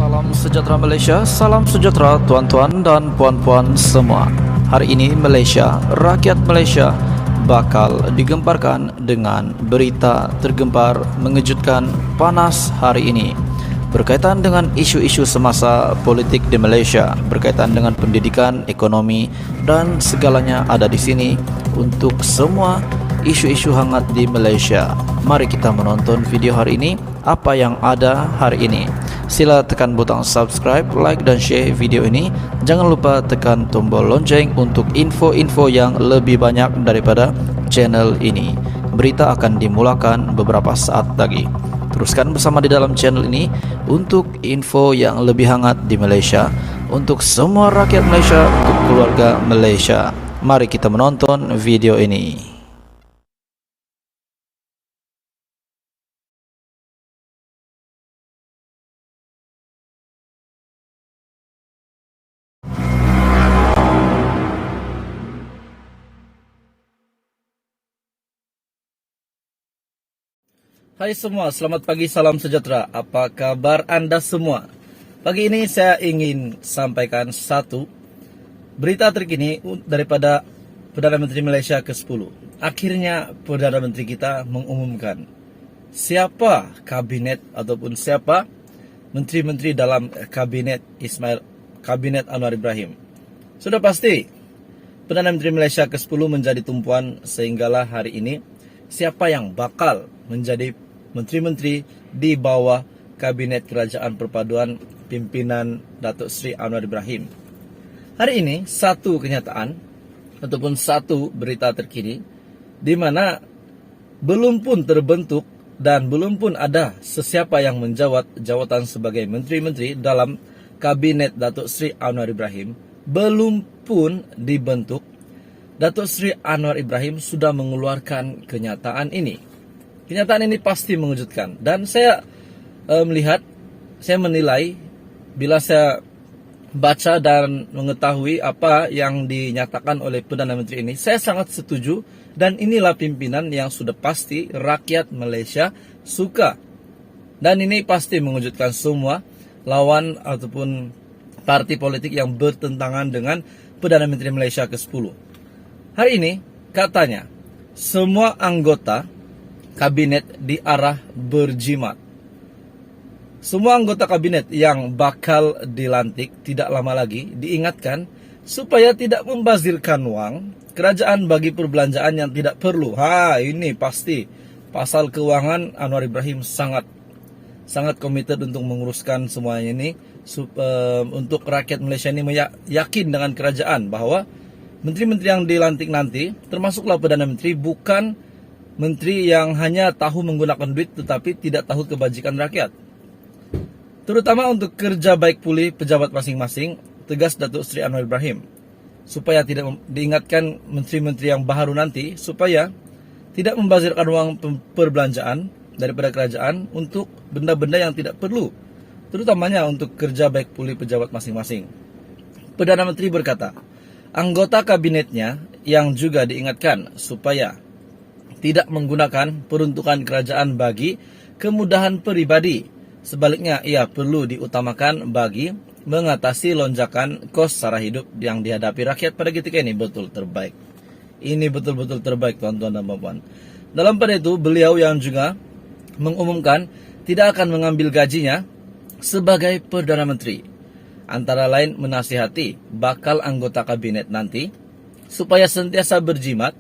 Salam sejahtera Malaysia, salam sejahtera tuan-tuan dan puan-puan semua. Hari ini Malaysia, rakyat Malaysia bakal digemparkan dengan berita tergempar mengejutkan panas hari ini berkaitan dengan isu-isu semasa politik di Malaysia, berkaitan dengan pendidikan, ekonomi dan segalanya ada di sini untuk semua isu-isu hangat di Malaysia. Mari kita menonton video hari ini, apa yang ada hari ini. Sila tekan butang subscribe, like dan share video ini. Jangan lupa tekan tombol lonceng untuk info-info yang lebih banyak daripada channel ini. Berita akan dimulakan beberapa saat lagi. Teruskan bersama di dalam channel ini untuk info yang lebih hangat di Malaysia, untuk semua rakyat Malaysia, untuk keluarga Malaysia. Mari kita menonton video ini. Hai semua, selamat pagi, salam sejahtera. Apa kabar Anda semua? Pagi ini saya ingin sampaikan satu berita terkini daripada Perdana Menteri Malaysia ke-10. Akhirnya Perdana Menteri kita mengumumkan siapa kabinet ataupun siapa menteri-menteri dalam kabinet kabinet Anwar Ibrahim. Sudah pasti Perdana Menteri Malaysia ke-10 menjadi tumpuan sehinggalah hari ini siapa yang bakal menjadi menteri-menteri di bawah Kabinet Kerajaan Perpaduan pimpinan Datuk Seri Anwar Ibrahim. Hari ini satu kenyataan ataupun satu berita terkini di mana belum pun terbentuk dan belum pun ada sesiapa yang menjawat jawatan sebagai menteri-menteri dalam Kabinet Datuk Seri Anwar Ibrahim. Belum pun dibentuk, Datuk Seri Anwar Ibrahim sudah mengeluarkan kenyataan ini. Kenyataan ini pasti mengejutkan dan saya menilai bila saya baca dan mengetahui apa yang dinyatakan oleh Perdana Menteri ini, saya sangat setuju dan inilah pimpinan yang sudah pasti rakyat Malaysia suka. Dan ini pasti mengejutkan semua lawan ataupun parti politik yang bertentangan dengan Perdana Menteri Malaysia ke-10. Hari ini katanya semua anggota kabinet diarah berjimat. Semua anggota kabinet yang bakal dilantik tidak lama lagi diingatkan supaya tidak membazirkan wang kerajaan bagi perbelanjaan yang tidak perlu. Ini pasti pasal keuangan Anwar Ibrahim sangat komited untuk menguruskan semuanya ini untuk rakyat Malaysia ini yakin dengan kerajaan bahwa menteri-menteri yang dilantik nanti termasuklah Perdana Menteri bukan menteri yang hanya tahu menggunakan duit tetapi tidak tahu kebajikan rakyat. Terutama untuk kerja baik pulih pejabat masing-masing, tegas Datuk Seri Anwar Ibrahim. Supaya tidak diingatkan menteri-menteri yang baru nanti, supaya tidak membazirkan uang perbelanjaan daripada kerajaan untuk benda-benda yang tidak perlu. Terutamanya untuk kerja baik pulih pejabat masing-masing. Perdana Menteri berkata, anggota kabinetnya yang juga diingatkan supaya tidak menggunakan peruntukan kerajaan bagi kemudahan pribadi. Sebaliknya, ia perlu diutamakan bagi mengatasi lonjakan kos sara hidup yang dihadapi rakyat pada ketika ini. Betul terbaik. Ini betul-betul terbaik, tuan-tuan dan puan-puan. Dalam pada itu, beliau yang juga mengumumkan tidak akan mengambil gajinya sebagai Perdana Menteri. Antara lain menasihati bakal anggota kabinet nanti supaya sentiasa berjimat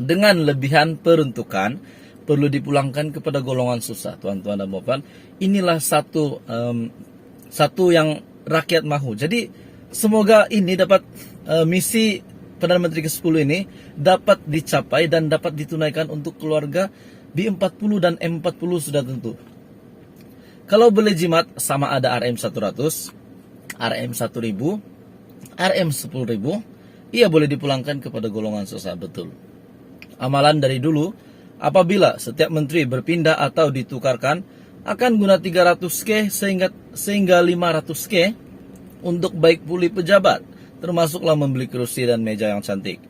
dengan lebihan peruntukan perlu dipulangkan kepada golongan susah, tuan-tuan dan puan-puan. Inilah satu yang rakyat mahu. Jadi semoga ini dapat misi Perdana Menteri ke-10 ini dapat dicapai dan dapat ditunaikan untuk keluarga B40 dan M40 sudah tentu. Kalau boleh jimat sama ada RM100, RM1000, RM10000, ia boleh dipulangkan kepada golongan susah, betul. Amalan dari dulu, apabila setiap menteri berpindah atau ditukarkan, akan guna 300K sehingga 500K untuk baik pulih pejabat, termasuklah membeli kursi dan meja yang cantik.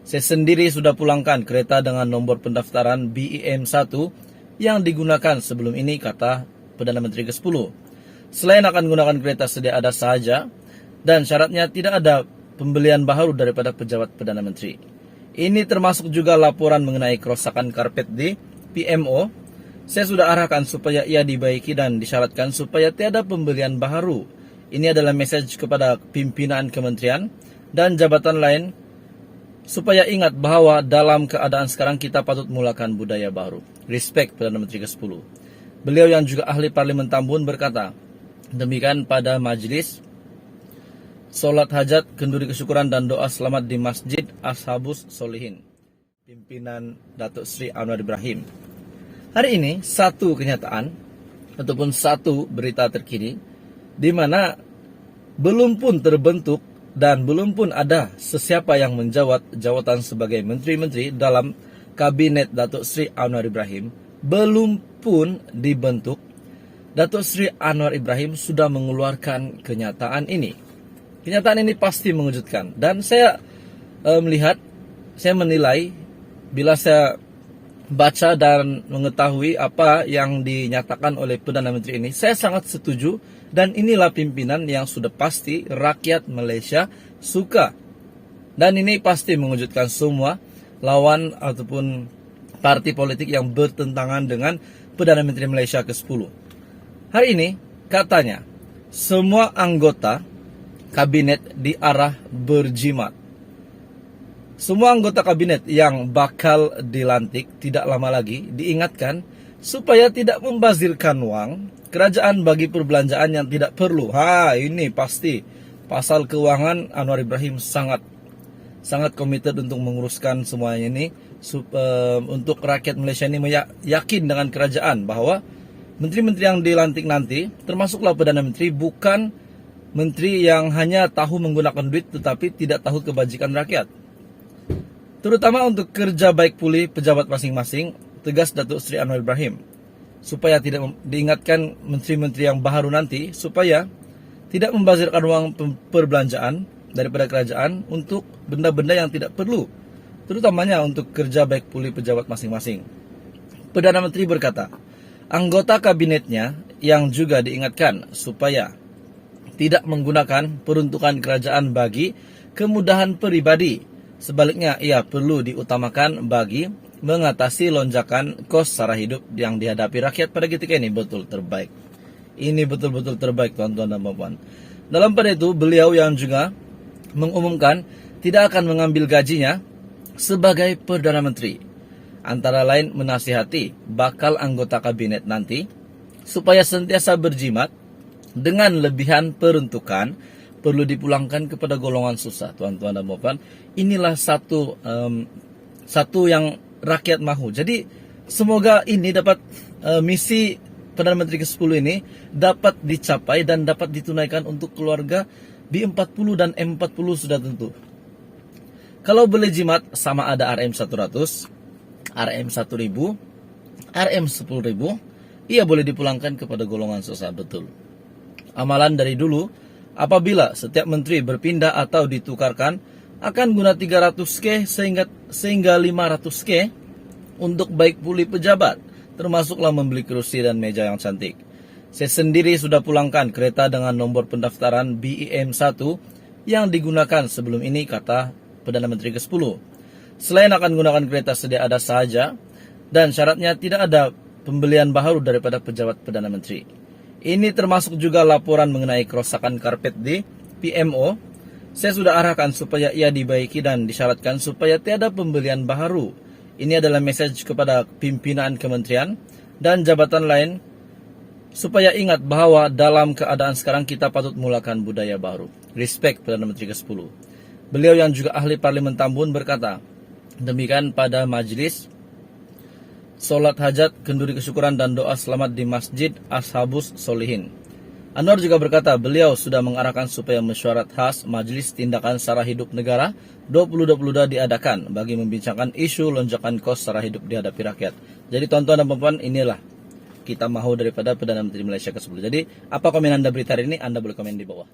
Saya sendiri sudah pulangkan kereta dengan nomor pendaftaran BEM1 yang digunakan sebelum ini, kata Perdana Menteri ke-10. Selain akan menggunakan kereta sedia ada saja, dan syaratnya tidak ada pembelian baru daripada pejabat Perdana Menteri. Ini termasuk juga laporan mengenai kerusakan karpet di PMO. Saya sudah arahkan supaya ia dibaiki dan disyaratkan supaya tiada pembelian baru. Ini adalah message kepada pimpinan kementerian dan jabatan lain supaya ingat bahwa dalam keadaan sekarang kita patut mulakan budaya baru. Respect Perdana Menteri ke-10. Beliau yang juga ahli Parlimen Tambun berkata, demikian pada majlis solat hajat, kenduri kesyukuran dan doa selamat di Masjid Ashabus Solihin, pimpinan Datuk Seri Anwar Ibrahim. Hari ini satu kenyataan ataupun satu berita terkini di mana belum pun terbentuk dan belum pun ada sesiapa yang menjawat jawatan sebagai menteri-menteri dalam kabinet Datuk Seri Anwar Ibrahim. Belum pun dibentuk, Datuk Seri Anwar Ibrahim sudah mengeluarkan kenyataan ini. Kenyataan ini pasti mengejutkan dan saya menilai bila saya baca dan mengetahui apa yang dinyatakan oleh Perdana Menteri ini, saya sangat setuju dan inilah pimpinan yang sudah pasti rakyat Malaysia suka. Dan ini pasti mengejutkan semua lawan ataupun parti politik yang bertentangan dengan Perdana Menteri Malaysia ke-10. Hari ini katanya semua anggota kabinet diarah berjimat. Semua anggota kabinet yang bakal dilantik tidak lama lagi diingatkan supaya tidak membazirkan wang kerajaan bagi perbelanjaan yang tidak perlu. Ini pasti pasal keuangan Anwar Ibrahim sangat komited untuk menguruskan semuanya ini untuk rakyat Malaysia ini yakin dengan kerajaan bahwa menteri-menteri yang dilantik nanti termasuklah Perdana Menteri bukan menteri yang hanya tahu menggunakan duit tetapi tidak tahu kebajikan rakyat. Terutama untuk kerja baik pulih pejabat masing-masing, tegas Datuk Seri Anwar Ibrahim. Supaya tidak diingatkan menteri-menteri yang baru nanti, supaya tidak membazirkan uang perbelanjaan daripada kerajaan untuk benda-benda yang tidak perlu. Terutamanya untuk kerja baik pulih pejabat masing-masing. Perdana Menteri berkata, anggota kabinetnya yang juga diingatkan supaya tidak menggunakan peruntukan kerajaan bagi kemudahan pribadi. Sebaliknya, ia perlu diutamakan bagi mengatasi lonjakan kos sara hidup yang dihadapi rakyat pada ketika ini. Betul terbaik. Ini betul-betul terbaik, tuan-tuan dan puan-puan. Dalam pada itu, beliau yang juga mengumumkan tidak akan mengambil gajinya sebagai Perdana Menteri. Antara lain menasihati bakal anggota kabinet nanti supaya sentiasa berjimat dengan lebihan peruntukan perlu dipulangkan kepada golongan susah, tuan-tuan dan puan-puan. Inilah satu yang rakyat mahu. Jadi semoga ini dapat misi Perdana Menteri ke-10 ini dapat dicapai dan dapat ditunaikan untuk keluarga B40 dan M40 sudah tentu. Kalau boleh jimat sama ada RM100, RM1000, RM10000, ia boleh dipulangkan kepada golongan susah, betul. Amalan dari dulu, apabila setiap menteri berpindah atau ditukarkan, akan guna 300K sehingga 500K untuk baik pulih pejabat, termasuklah membeli kursi dan meja yang cantik. Saya sendiri sudah pulangkan kereta dengan nomor pendaftaran BEM1 yang digunakan sebelum ini, kata Perdana Menteri ke-10. Selain akan menggunakan kereta sedia ada saja, dan syaratnya tidak ada pembelian baru daripada pejabat Perdana Menteri. Ini termasuk juga laporan mengenai kerusakan karpet di PMO. Saya sudah arahkan supaya ia dibaiki dan disyaratkan supaya tiada pembelian baru. Ini adalah message kepada pimpinan kementerian dan jabatan lain supaya ingat bahwa dalam keadaan sekarang kita patut mulakan budaya baru. Respect Perdana Menteri ke-10. Beliau yang juga ahli Parlimen Tambun berkata, demikian pada majlis solat hajat, kenduri kesyukuran dan doa selamat di Masjid Ashabus Solihin. Anwar juga berkata beliau sudah mengarahkan supaya mesyuarat khas Majlis Tindakan Sara Hidup Negara 2022 diadakan bagi membincangkan isu lonjakan kos sara hidup dihadapi rakyat. Jadi tuan-tuan dan puan-puan, inilah kita mahu daripada Perdana Menteri Malaysia ke-10. Jadi apa komen anda berita hari ini? Anda boleh komen di bawah.